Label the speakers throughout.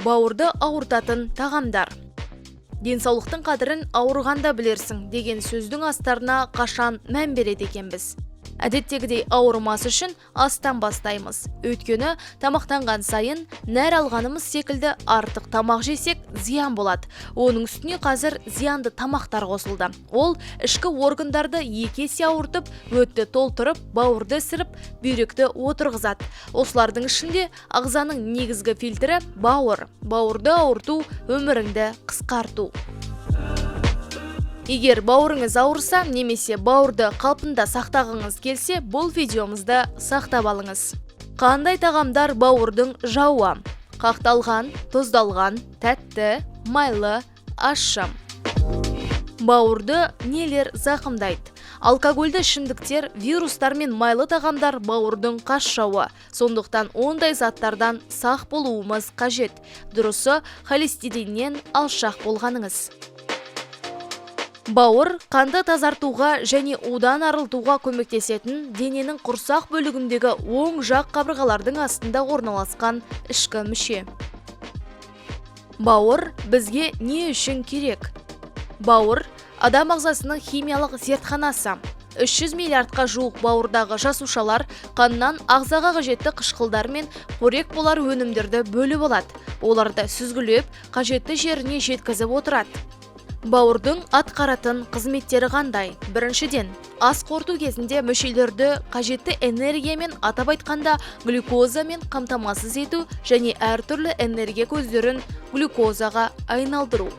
Speaker 1: бауырды ауыртатын тағамдар. Денсаулықтың қадірін ауырғанда білерсің деген сөздің астарына қашан мән береді екенбіз. Әдеттегідей ауырмас үшін астан бастаймыз. Өйткені тамақтанған сайын нәр алғанымыз секілді артық тамақ жесек зиян болады. Оның үстіне қазір зиянды тамақтар қосылды. Ол ішкі органдарды екі есе ауыртып, өтті толтырып, бауырды ісіріп, бүйректі отырғызады. Осылардың ішінде ағзаның негізгі фильтрі бауыр. Бауырды ауырту өміріңді қысқарту. Егер бауырыңыз ауырса, немесе бауырды қалпында сақтағыңыз келсе, бұл видеомызды сақтап алыңыз. Қандай тағамдар бауырдың жауы? Қақталған, тұздалған, тәтті, майлы, ащы. Бауырды нелер зақымдайды? Алкогольді ішімдіктер, вирустар мен майлы тағамдар бауырдың қас жауы. Сондықтан ондай заттардан сақ болуымыз қажет. Дұрысы, холестериннен алшақ болғаныңыз. Бауыр қанды тазартуға және удан арылтуға көмектесетін дененің құрсақ бөлігіндегі оң жақ қабырғалардың астында орналасқан ішкі мүше. Бауыр бізге не үшін керек? Бауыр адам ағзасының химиялық зертханасы. 300 миллиардқа жуық бауырдағы жасушалар қаннан ағзаға қажетті қышқылдар мен қорек болар өнімдерді бөліп алады. Оларды сүзгілеп, қажетті жеріне жеткізіп отырады. Бауырдың атқаратын қызметтері қандай? Біріншіден, ас қорыту кезінде мүшелерді қажетті энергиямен, атап айтқанда глюкозамен қамтамасыз ету және әртүрлі энергия көздерін глюкозаға айналдыру.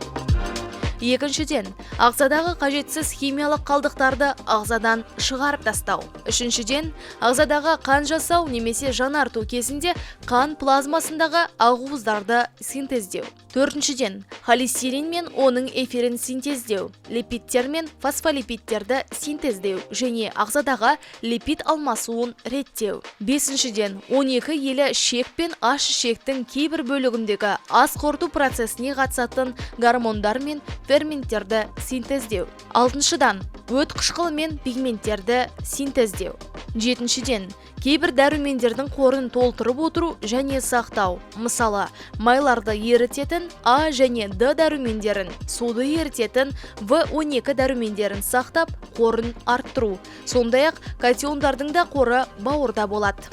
Speaker 1: Екіншіден, ағзадағы қажетсіз химиялық қалдықтарды ағзадан шығарып тастау. Үшіншіден, ағзадағы қан жасау немесе жанарту кезінде қан плазмасындағы ақуыздарды синтездеу. Төртіншіден, холестерин мен оның эфирін синтездеу, липидтер мен фосфолипидтерді синтездеу және ағзадағы липид алмасуын реттеу. Бесіншіден, 12 елі ішек пен аш ішектің кейбір бөлігіндегі ас қорыту процесіне қатысатын гормондар мен ферменттерді синтездеу. Алтыншыдан, өт қышқылы мен пигменттерді синтездеу. Жетіншіден, кейбір дәрумендердің қорын толтырып отыру және сақтау. Мысалы, майларды ерітетін А және Д дәрумендерін, суды ерітетін В12 дәрумендерін сақтап, қорын арттыру. Сондай-ақ катиондардың да қоры бауырда болады.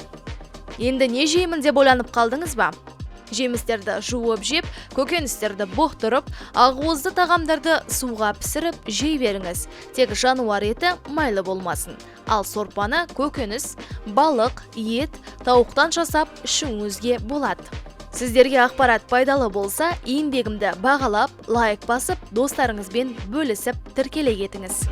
Speaker 1: Енді не жеймін деп ойланып қалдыңыз ба? Жемістерді жуып жеп, көкөністерді бұқтырып, ақуызды тағамдарды суға пісіріп жей беріңіз. Тек жануар еті майлы болмасын. Ал сорпаны көкөніс, балық, ет, тауықтан жасап ішуіңізге болады. Сіздерге ақпарат пайдалы болса, еңбегімді бағалап, лайк басып, достарыңызбен бөлісіп тіркелей кетіңіз.